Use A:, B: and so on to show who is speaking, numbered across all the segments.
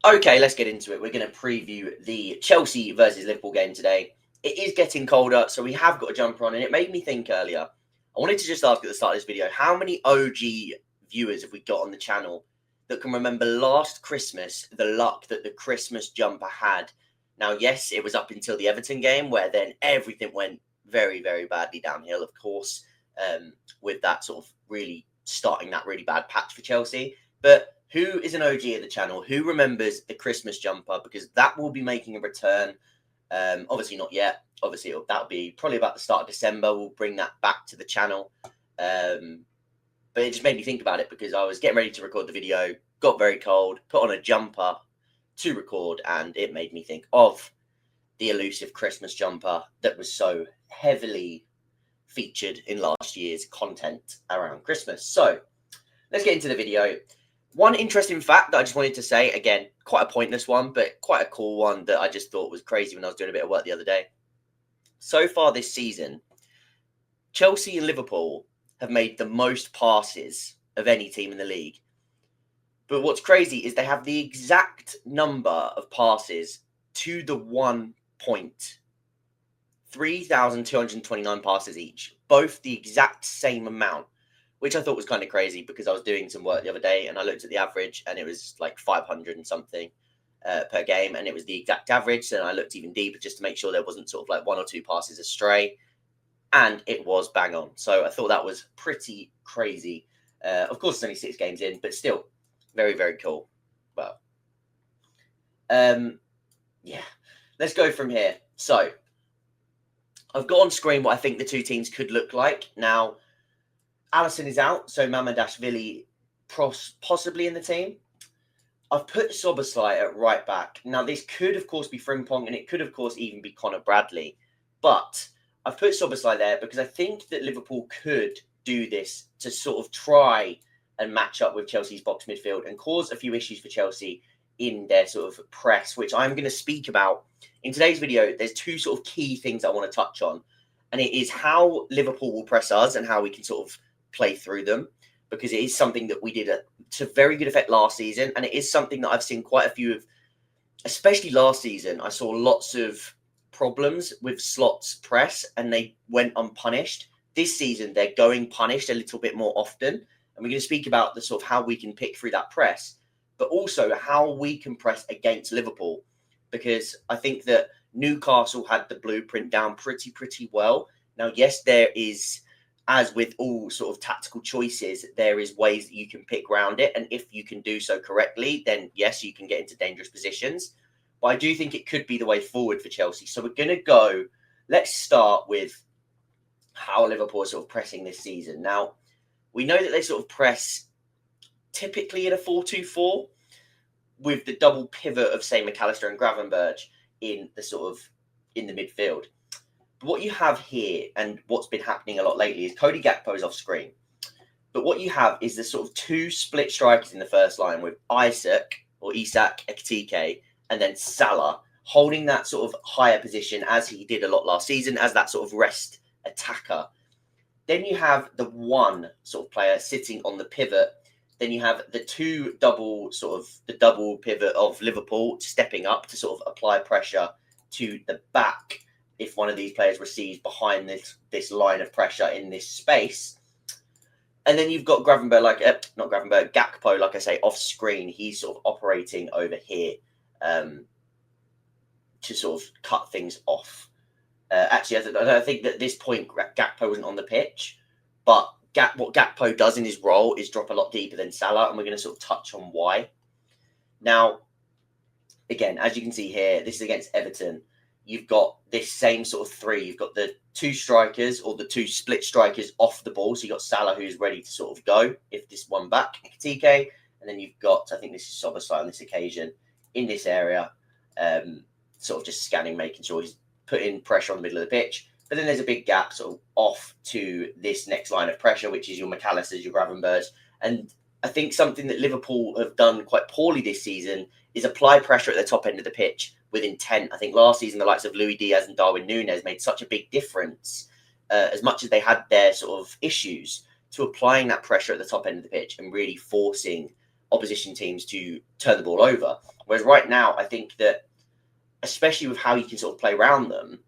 A: Okay, let's get into it. We're going to preview the Chelsea versus Liverpool game today. It is getting colder, so we have got a jumper on, and it made me think earlier. I wanted to just ask at the start of this video, how many OG viewers have we got on the channel that can remember last Christmas, the luck that the Christmas jumper had? Now, yes, it was up until the Everton game, where then everything went very, very badly downhill, of course, with that sort of really starting that really bad patch for Chelsea. But who is an OG of the channel? Who remembers the Christmas jumper? Because that will be making a return. Obviously not yet. Obviously that'll be probably about the start of December. We'll bring that back to the channel. But it just made me think about it because I was getting ready to record the video, got very cold, put on a jumper to record, and it made me think of the elusive Christmas jumper that was so heavily featured in last year's content around Christmas. So let's get into the video. One interesting fact that I just wanted to say, again, quite a pointless one, but quite a cool one that I just thought was crazy when I was doing a bit of work the other day. So far this season, Chelsea and Liverpool have made the most passes of any team in the league. But what's crazy is they have the exact number of passes to the 1 point. 3,229 passes each, both the exact same amount, which I thought was kind of crazy because I was doing some work the other day and I looked at the average and it was like 500 and something per game, and it was the exact average. So I looked even deeper just to make sure there wasn't sort of like one or two passes astray, and it was bang on. So I thought that was pretty crazy. Of course, it's only 6 games in, but still very, very cool. Well, yeah, let's go from here. So I've got on screen what I think the two teams could look like. Now, Alisson is out, so Mamardashvili possibly in the team. I've put Szoboszlai at right back. Now, this could, of course, be Frimpong, and it could, of course, even be Conor Bradley. But I've put Szoboszlai there because I think that Liverpool could do this to sort of try and match up with Chelsea's box midfield and cause a few issues for Chelsea in their sort of press, which I'm going to speak about. In today's video, there's two sort of key things I want to touch on, and it is how Liverpool will press us and how we can sort of play through them, because it is something that we did to very good effect last season, and it is something that I've seen quite a few of, especially last season. I saw lots of problems with Slot's press and they went unpunished. This season they're going punished a little bit more often, and we're going to speak about the sort of how we can pick through that press, but also how we can press against Liverpool, because I think that Newcastle had the blueprint down pretty well. Now, yes, there is, as with all sort of tactical choices, there is ways that you can pick around it. And if you can do so correctly, then yes, you can get into dangerous positions. But I do think it could be the way forward for Chelsea. So we're going to go, let's start with how Liverpool are sort of pressing this season. Now, we know that they sort of press typically in a 4-2-4 with the double pivot of, say, McAllister and Gravenberch in the midfield. But what you have here, and what's been happening a lot lately, is Cody Gakpo is off screen. But what you have is the sort of two split strikers in the first line with Isak Ekitike and then Salah holding that sort of higher position as he did a lot last season as that sort of rest attacker. Then you have the one sort of player sitting on the pivot. Then you have the double pivot of Liverpool stepping up to sort of apply pressure to the back if one of these players receives behind this line of pressure in this space. And then you've got Gakpo, like I say, off screen. He's sort of operating over here to sort of cut things off. Actually, I think that at this point, Gakpo wasn't on the pitch, but what Gakpo does in his role is drop a lot deeper than Salah, and we're going to sort of touch on why. Now, again, as you can see here, this is against Everton. You've got this same sort of three. You've got the two strikers or the two split strikers off the ball. So you've got Salah, who's ready to sort of go if this one back, Ekitike. And then you've got, I think this is Szoboszlai on this occasion, in this area, sort of just scanning, making sure he's putting pressure on the middle of the pitch. But then there's a big gap sort of off to this next line of pressure, which is your McAllisters, your Gravenberch. And I think something that Liverpool have done quite poorly this season is apply pressure at the top end of the pitch with intent. I think last season, the likes of Luis Diaz and Darwin Núñez made such a big difference, as much as they had their sort of issues, to applying that pressure at the top end of the pitch and really forcing opposition teams to turn the ball over. Whereas right now, I think that, especially with how you can sort of play around them,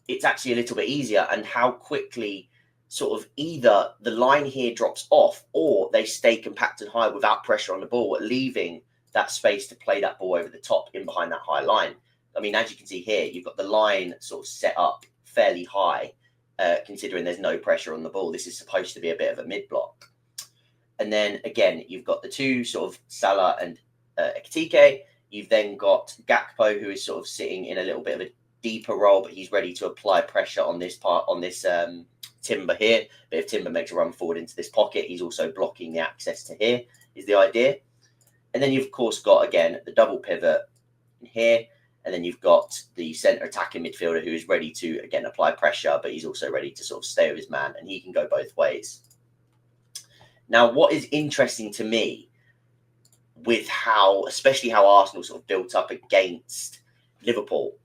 A: it's actually a little bit easier, and how quickly sort of either the line here drops off or they stay compact and high without pressure on the ball, leaving that space to play that ball over the top in behind that high line. I mean, as you can see here, you've got the line sort of set up fairly high, considering there's no pressure on the ball. This is supposed to be a bit of a mid-block. And then again, you've got the two sort of Salah and Ekitike. You've then got Gakpo, who is sort of sitting in a little bit of a deeper role, but he's ready to apply pressure on this part, on this Timber here. But if Timber makes a run forward into this pocket, he's also blocking the access to here, is the idea. And then you've, of course, got, again, the double pivot here. And then you've got the centre attacking midfielder who is ready to, again, apply pressure, but he's also ready to sort of stay with his man, and he can go both ways. Now, what is interesting to me with how, especially how Arsenal sort of built up against Liverpool,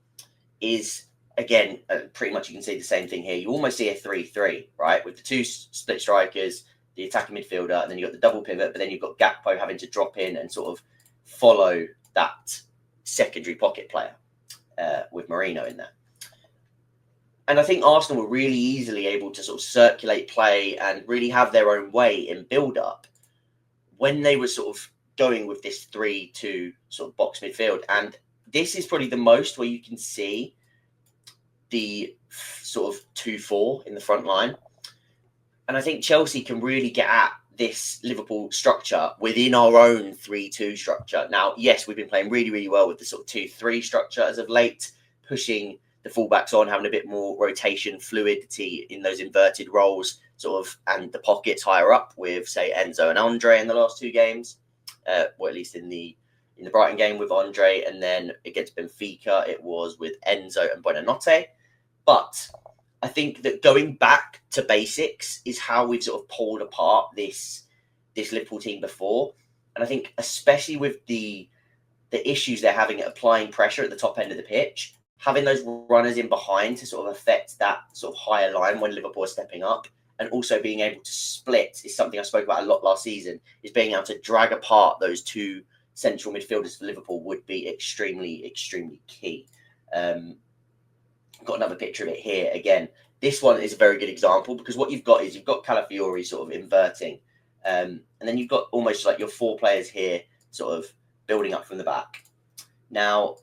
A: is, again, pretty much you can see the same thing here. You almost see a 3-3, right? With the two split strikers, the attacking midfielder, and then you've got the double pivot, but then you've got Gakpo having to drop in and sort of follow that secondary pocket player with Marino in there. And I think Arsenal were really easily able to sort of circulate play and really have their own way in build-up when they were sort of going with this 3-2 sort of box midfield. And this is probably the most where you can see the sort of 2-4 in the front line. And I think Chelsea can really get at this Liverpool structure within our own 3-2 structure. Now, yes, we've been playing really, really well with the sort of 2-3 structure as of late, pushing the fullbacks on, having a bit more rotation, fluidity in those inverted roles, sort of, and the pockets higher up with, say, Enzo and Andre in the last two games, or at least in the Brighton game with Andre, and then against Benfica, it was with Enzo and Buonanotte. But I think that going back to basics is how we've sort of pulled apart this Liverpool team before. And I think especially with the issues they're having at applying pressure at the top end of the pitch, having those runners in behind to sort of affect that sort of higher line when Liverpool are stepping up, and also being able to split is something I spoke about a lot last season, is being able to drag apart those two central midfielders for Liverpool would be extremely, extremely key. Got another picture of it here. Again, this one is a very good example, because what you've got is you've got Calafiori sort of inverting, and then you've got almost like your four players here sort of building up from the back. Now,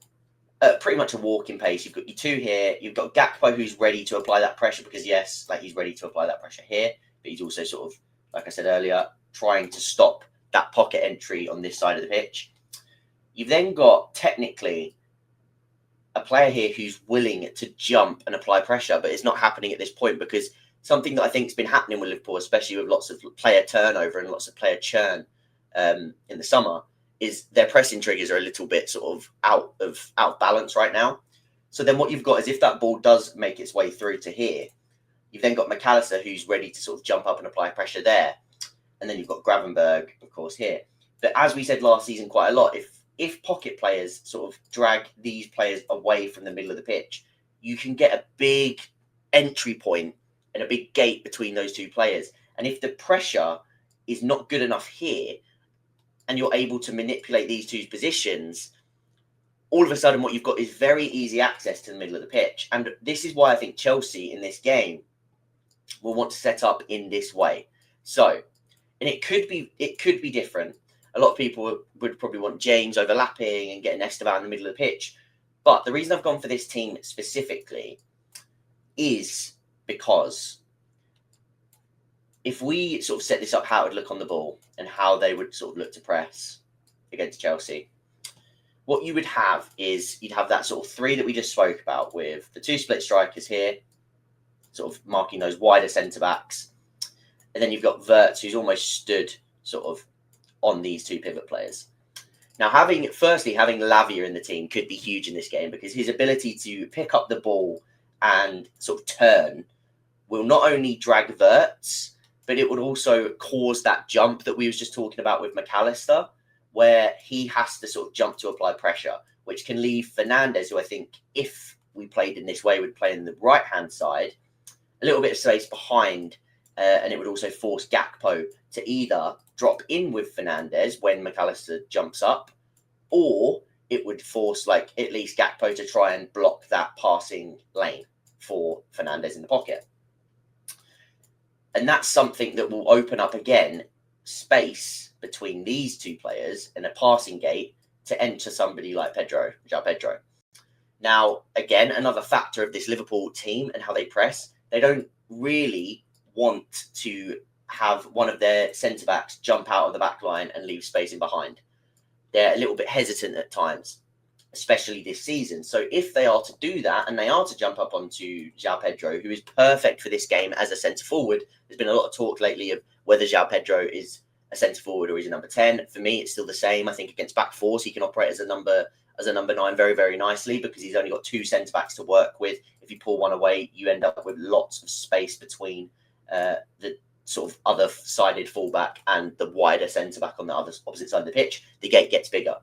A: pretty much a walking pace. You've got your two here. You've got Gakpo, who's ready to apply that pressure, because yes, like he's ready to apply that pressure here, but he's also sort of, like I said earlier, trying to stop that pocket entry on this side of the pitch. You've then got technically a player here who's willing to jump and apply pressure, but it's not happening at this point, because something that I think has been happening with Liverpool, especially with lots of player turnover and lots of player churn in the summer, is their pressing triggers are a little bit sort of out of balance right now. So then what you've got is, if that ball does make its way through to here, you've then got McAllister, who's ready to sort of jump up and apply pressure there. And then you've got Gravenberg, of course, here. But as we said last season quite a lot, if pocket players sort of drag these players away from the middle of the pitch, you can get a big entry point and a big gate between those two players. And if the pressure is not good enough here, and you're able to manipulate these two positions, all of a sudden what you've got is very easy access to the middle of the pitch. And this is why I think Chelsea in this game will want to set up in this way. So, and it could be different. A lot of people would probably want James overlapping and getting Esteban in the middle of the pitch. But the reason I've gone for this team specifically is because if we sort of set this up, how it would look on the ball and how they would sort of look to press against Chelsea, what you would have is you'd have that sort of three that we just spoke about, with the two split strikers here, sort of marking those wider centre-backs. And then you've got Wirtz, who's almost stood sort of on these two pivot players. Now, having Lavia in the team could be huge in this game, because his ability to pick up the ball and sort of turn will not only drag Wirtz, but it would also cause that jump that we was just talking about with McAllister, where he has to sort of jump to apply pressure, which can leave Fernandes, who I think, if we played in this way, would play in the right-hand side, a little bit of space behind, and it would also force Gakpo to either drop in with Fernandes when McAllister jumps up, or it would force like at least Gakpo to try and block that passing lane for Fernandes in the pocket. And that's something that will open up again space between these two players and a passing gate to enter somebody like João Pedro. Now, again, another factor of this Liverpool team and how they press, they don't really want to have one of their centre-backs jump out of the back line and leave space in behind. They're a little bit hesitant at times, especially this season. So if they are to do that and they are to jump up onto João Pedro, who is perfect for this game as a centre-forward, there's been a lot of talk lately of whether João Pedro is a centre-forward or he's a number 10. For me, it's still the same. I think against back fours, he can operate as a number 9 very, very nicely because he's only got two centre-backs to work with. If you pull one away, you end up with lots of space between the sort of other sided fullback and the wider centre-back on the other opposite side of the pitch. The gate gets bigger.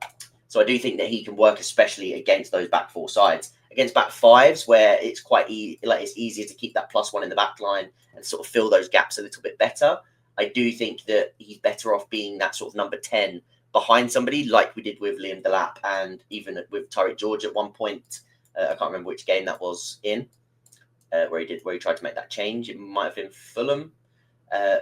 A: So I do think that he can work especially against those back four sides. Against back fives, where it's quite it's easier to keep that +1 in the back line and sort of fill those gaps a little bit better. I do think that he's better off being that sort of number 10 behind somebody like we did with Liam Delap and even with Tariq George at one point. I can't remember which game that was in, where he tried to make that change. It might have been Fulham,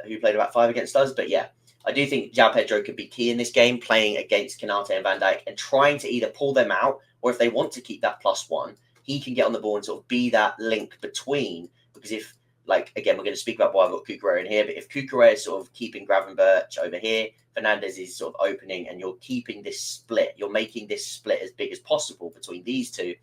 A: who played about 5 against us. But yeah, I do think João Pedro could be key in this game, playing against Konate and Van Dijk and trying to either pull them out, or if they want to keep that +1, he can get on the ball and sort of be that link between. Because if, like, again, we're going to speak about why I've got Cucurella in here, but if Cucurella is sort of keeping Gravenberch over here, Fernandes is sort of opening, and you're keeping this split, you're making this split as big as possible between these two,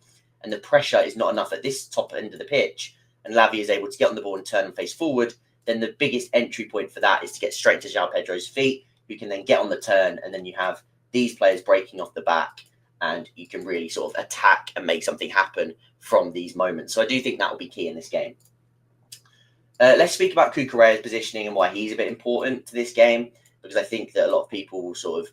A: and the pressure is not enough at this top end of the pitch, and Lavia is able to get on the ball and turn and face forward, then the biggest entry point for that is to get straight to João Pedro's feet, who can then get on the turn, and then you have these players breaking off the back, and you can really sort of attack and make something happen from these moments. So I do think that will be key in this game. Let's speak about Cucurella's positioning and why he's a bit important to this game, because I think that a lot of people will sort of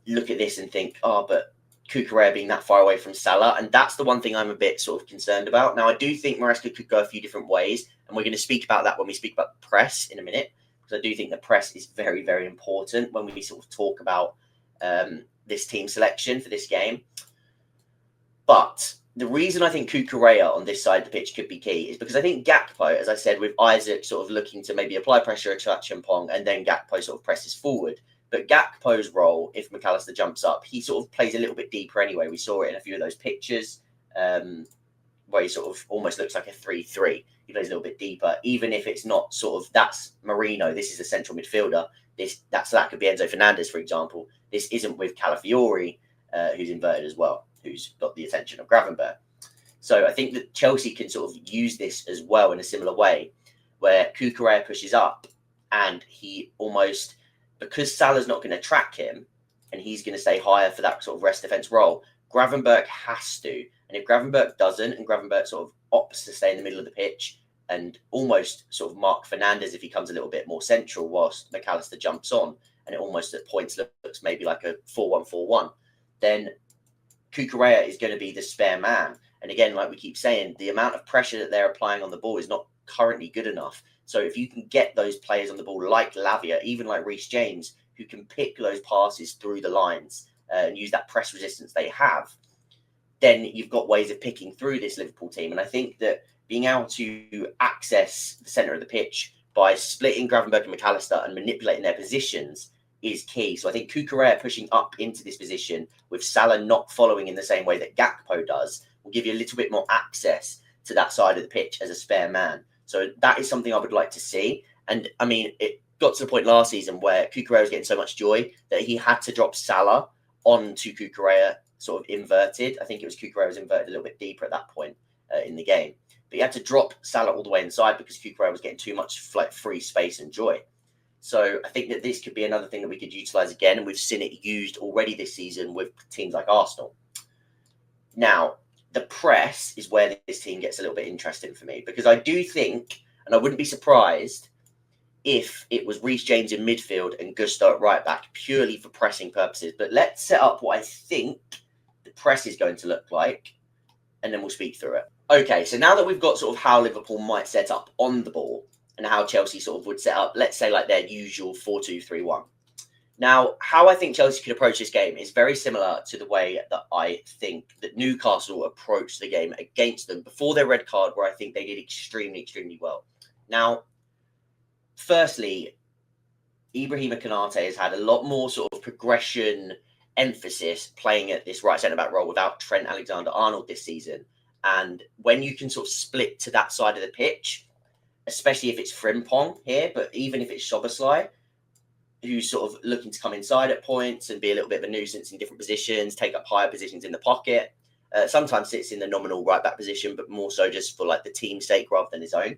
A: look at this and think, oh, but Cucurella being that far away from Salah, and that's the one thing I'm a bit sort of concerned about. Now, I do think Maresca could go a few different ways, and we're going to speak about that when we speak about the press in a minute, because I do think the press is very, very important when we sort of talk about this team selection for this game. But the reason I think Cucurella on this side of the pitch could be key is because I think Gakpo, as I said, with Isaac sort of looking to maybe apply pressure to Acheampong, and then Gakpo sort of presses forward. But Gakpo's role, if McAllister jumps up, he sort of plays a little bit deeper anyway. We saw it in a few of those pictures where he sort of almost looks like a 3-3. He plays a little bit deeper, even if it's not sort of, that's Marino, this is a central midfielder. That could be Enzo Fernandez, for example. This isn't with Calafiori, who's inverted as well, who's got the attention of Gravenberch. So I think that Chelsea can sort of use this as well in a similar way, where Cucurella pushes up and he almost, because Salah's not going to track him and he's going to stay higher for that sort of rest defence role, Gravenberch has to. And if Gravenberch doesn't, and Gravenberch sort of opts to stay in the middle of the pitch and almost sort of mark Fernandes if he comes a little bit more central whilst McAllister jumps on, and it almost at points looks maybe like a 4-1-4-1, then Cucurella is going to be the spare man. And again, like we keep saying, the amount of pressure that they're applying on the ball is not currently good enough. So if you can get those players on the ball like Lavia, even like Reece James, who can pick those passes through the lines and use that press resistance they have, then you've got ways of picking through this Liverpool team. And I think that being able to access the centre of the pitch by splitting Gravenberch and McAllister and manipulating their positions is key. So I think Cucurella pushing up into this position with Salah not following in the same way that Gakpo does will give you a little bit more access to that side of the pitch as a spare man. So that is something I would like to see. And I mean, it got to the point last season where Cucurella was getting so much joy that he had to drop Salah onto Cucurella sort of inverted. I think it was Cucurella was inverted a little bit deeper at that point in the game. But he had to drop Salah all the way inside because Cucurella was getting too much free space and joy. So I think that this could be another thing that we could utilise again, and we've seen it used already this season with teams like Arsenal. Now, the press is where this team gets a little bit interesting for me, because I do think, and I wouldn't be surprised if it was Reece James in midfield and Gusto at right back purely for pressing purposes. But let's set up what I think the press is going to look like, and then we'll speak through it. Okay, so now that we've got sort of how Liverpool might set up on the ball and how Chelsea sort of would set up, let's say like their usual 4-2-3-1. Now, how I think Chelsea could approach this game is very similar to the way that I think that Newcastle approached the game against them before their red card, where I think they did extremely, extremely well. Now, firstly, Ibrahima Konate has had a lot more sort of progression emphasis playing at this right centre back role without Trent Alexander-Arnold this season. And when you can sort of split to that side of the pitch, especially if it's Frimpong here, but even if it's Szoboszlai, who's sort of looking to come inside at points and be a little bit of a nuisance in different positions, take up higher positions in the pocket. Sometimes sits in the nominal right back position, but more so just for like the team's sake rather than his own.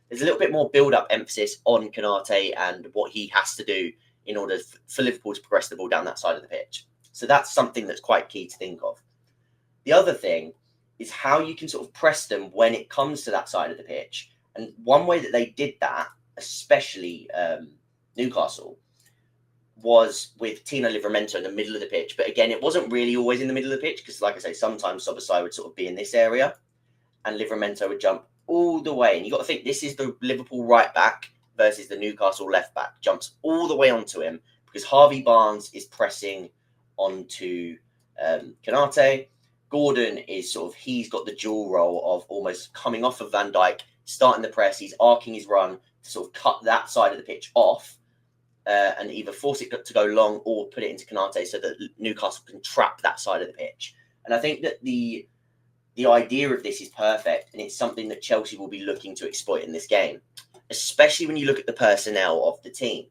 A: There's a little bit more build-up emphasis on Konate and what he has to do in order for Liverpool to progress the ball down that side of the pitch. So that's something that's quite key to think of. The other thing is how you can sort of press them when it comes to that side of the pitch. And one way that they did that, especially Newcastle, was with Tino Livramento in the middle of the pitch. But again, it wasn't really always in the middle of the pitch because, like I say, sometimes Szoboszlai would sort of be in this area and Livramento would jump all the way. And you got to think this is the Liverpool right back versus the Newcastle left back. Jumps all the way onto him because Harvey Barnes is pressing onto Konate. Gordon is sort of, he's got the dual role of almost coming off of Van Dijk, starting the press. He's arcing his run to sort of cut that side of the pitch off. And either force it to go long or put it into Konate so that Newcastle can trap that side of the pitch. And I think that the idea of this is perfect, and it's something that Chelsea will be looking to exploit in this game, especially when you look at the personnel of the team.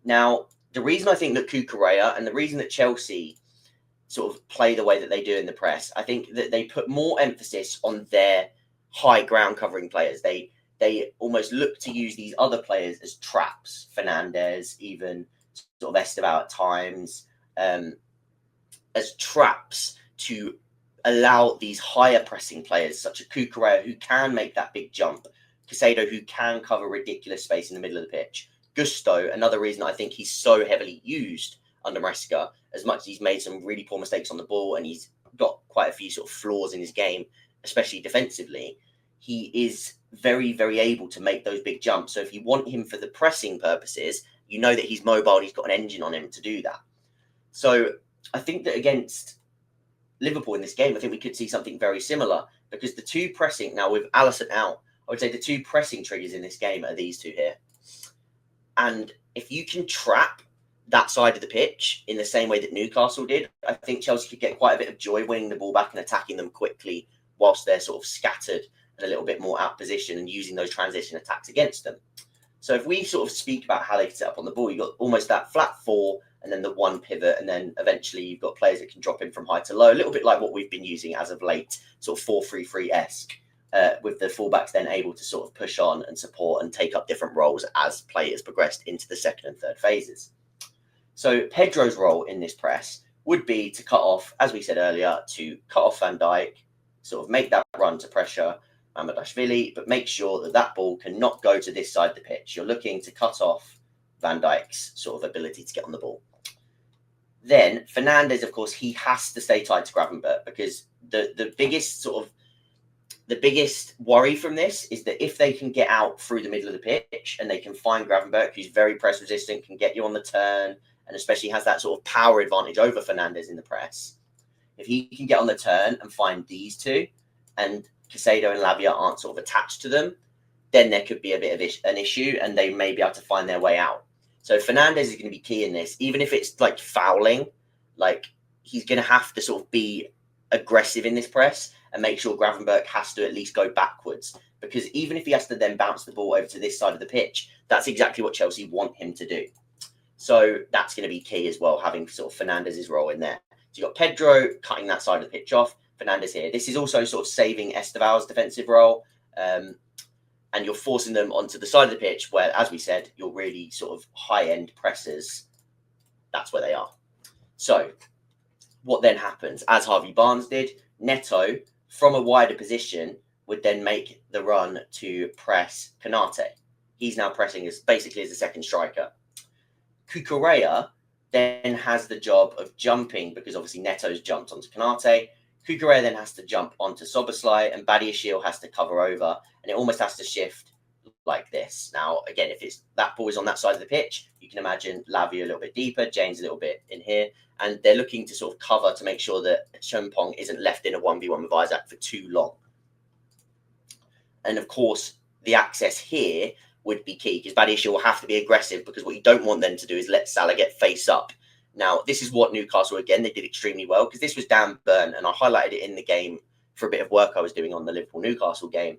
A: Now, the reason I think that Cucurella and the reason that Chelsea sort of play the way that they do in the press, I think that they put more emphasis on their high ground covering players. They almost look to use these other players as traps. Fernandes, even sort of Esteban at times, as traps to allow these higher pressing players, such as Cucurella, who can make that big jump, Caicedo, who can cover ridiculous space in the middle of the pitch, Gusto, another reason I think he's so heavily used under Maresca, as much as he's made some really poor mistakes on the ball and he's got quite a few sort of flaws in his game, especially defensively, he is very, very able to make those big jumps. So if you want him for the pressing purposes, you know that he's mobile, he's got an engine on him to do that. So I think that against Liverpool in this game, I think we could see something very similar because the two pressing, now with Alisson out, I would say the two pressing triggers in this game are these two here. And if you can trap that side of the pitch in the same way that Newcastle did, I think Chelsea could get quite a bit of joy winning the ball back and attacking them quickly whilst they're sort of scattered and a little bit more out position and using those transition attacks against them. So if we sort of speak about how they can set up on the ball, you've got almost that flat four and then the one pivot, and then eventually you've got players that can drop in from high to low, a little bit like what we've been using as of late, sort of 4-3-3-esque, with the fullbacks then able to sort of push on and support and take up different roles as players progressed into the second and third phases. So Pedro's role in this press would be to cut off, as we said earlier, to cut off Van Dijk, sort of make that run to pressure Mamardashvili, but make sure that that ball cannot go to this side of the pitch. You're looking to cut off Van Dijk's sort of ability to get on the ball. Then Fernandes, of course, he has to stay tied to Gravenberch because the biggest worry from this is that if they can get out through the middle of the pitch and they can find Gravenberch, who's very press resistant, can get you on the turn, and especially has that sort of power advantage over Fernandes in the press. If he can get on the turn and find these two, and Caicedo and Lavia aren't sort of attached to them, then there could be a bit of an issue and they may be able to find their way out. So Fernandes is going to be key in this, even if it's like fouling, like he's going to have to sort of be aggressive in this press and make sure Gravenberch has to at least go backwards, because even if he has to then bounce the ball over to this side of the pitch, that's exactly what Chelsea want him to do. So that's going to be key as well, having sort of Fernandes' role in there. So you've got Pedro cutting that side of the pitch off, Fernandes here. This is also sort of saving Esteval's defensive role, and you're forcing them onto the side of the pitch where, as we said, you're really sort of high-end pressers. That's where they are. So what then happens, as Harvey Barnes did, Neto, from a wider position, would then make the run to press Konate. He's now pressing as basically as a second striker. Cucurella then has the job of jumping, because obviously Neto's jumped onto Konate. Cucurella then has to jump onto Szoboszlai, and Badiashile has to cover over, and it almost has to shift like this. Now, again, if it's that ball is on that side of the pitch, you can imagine Lavia a little bit deeper, James a little bit in here, and they're looking to sort of cover to make sure that Chompong isn't left in a 1v1 with Isaac for too long. And of course, the access here would be key because Badiashile will have to be aggressive, because what you don't want them to do is let Salah get face up. Now, this is what Newcastle, again, they did extremely well, because this was Dan Burn, and I highlighted it in the game for a bit of work I was doing on the Liverpool-Newcastle game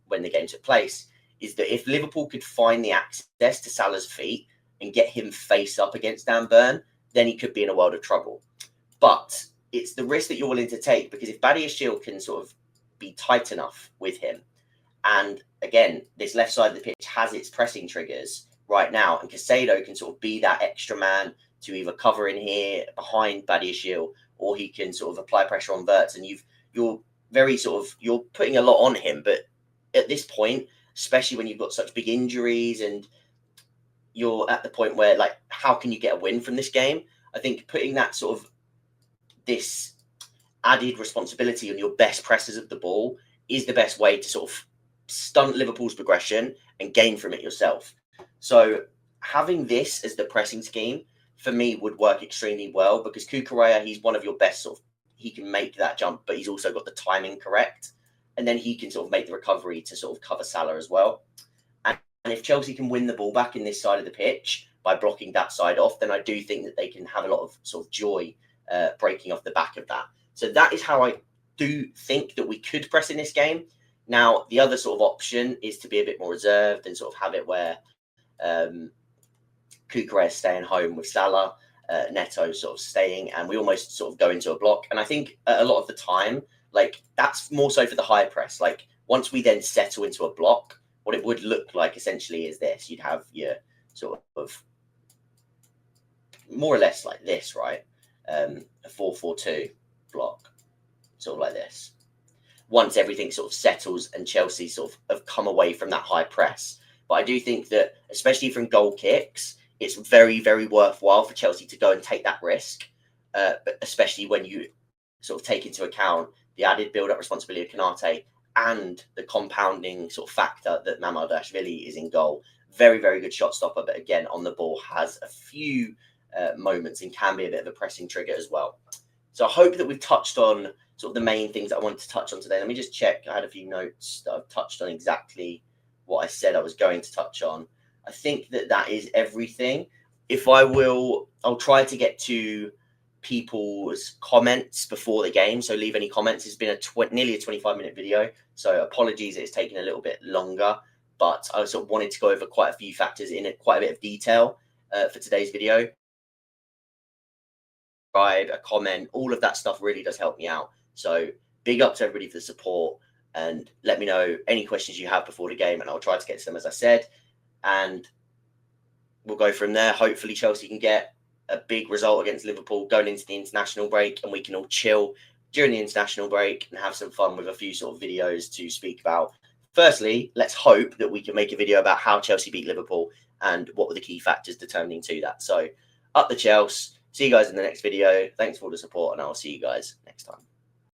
A: when the game took place, is that if Liverpool could find the access to Salah's feet and get him face up against Dan Burn, then he could be in a world of trouble. But it's the risk that you're willing to take, because if Badiashile can sort of be tight enough with him, and again, this left side of the pitch has its pressing triggers right now, and Caicedo can sort of be that extra man to either cover in here behind Badiashile, or he can sort of apply pressure on Wirtz, and you're putting a lot on him. But at this point, especially when you've got such big injuries and you're at the point where, like, how can you get a win from this game? I think putting that sort of this added responsibility on your best pressers of the ball is the best way to sort of stunt Liverpool's progression and gain from it yourself. So having this as the pressing scheme for me would work extremely well, because Cucurella, he's one of your best sort of, he can make that jump, but he's also got the timing correct. And then he can sort of make the recovery to sort of cover Salah as well. And if Chelsea can win the ball back in this side of the pitch by blocking that side off, then I do think that they can have a lot of sort of joy breaking off the back of that. So that is how I do think that we could press in this game. Now, the other sort of option is to be a bit more reserved and sort of have it where Cucurella is staying home with Salah, Neto sort of staying, and we almost sort of go into a block. And I think a lot of the time, like, that's more so for the high press. Like, once we then settle into a block, what it would look like essentially is this. You'd have your sort of more or less like this, right? A 4-4-2 block, sort of like this. Once everything sort of settles and Chelsea sort of have come away from that high press. But I do think that, especially from goal kicks, it's very, very worthwhile for Chelsea to go and take that risk, but especially when you sort of take into account the added build-up responsibility of Konate and the compounding sort of factor that Mamardashvili is in goal. Very, very good shot stopper, but again, on the ball has a few moments and can be a bit of a pressing trigger as well. So I hope that we've touched on sort of the main things that I wanted to touch on today. Let me just check. I had a few notes that I've touched on exactly what I said I was going to touch on. I think that is everything. I'll try to get to people's comments before the game. So leave any comments. It's been nearly a 25-minute video. So apologies, it's taken a little bit longer, but I sort of wanted to go over quite a few factors in it, quite a bit of detail for today's video. A comment, all of that stuff really does help me out. So big up to everybody for the support, and let me know any questions you have before the game, and I'll try to get to them, as I said, and we'll go from there. Hopefully Chelsea can get a big result against Liverpool going into the international break, and we can all chill during the international break and have some fun with a few sort of videos to speak about. Firstly, let's hope that we can make a video about how Chelsea beat Liverpool and what were the key factors determining to that. So up the Chelsea. See you guys in the next video. Thanks for all the support, and I'll see you guys next time.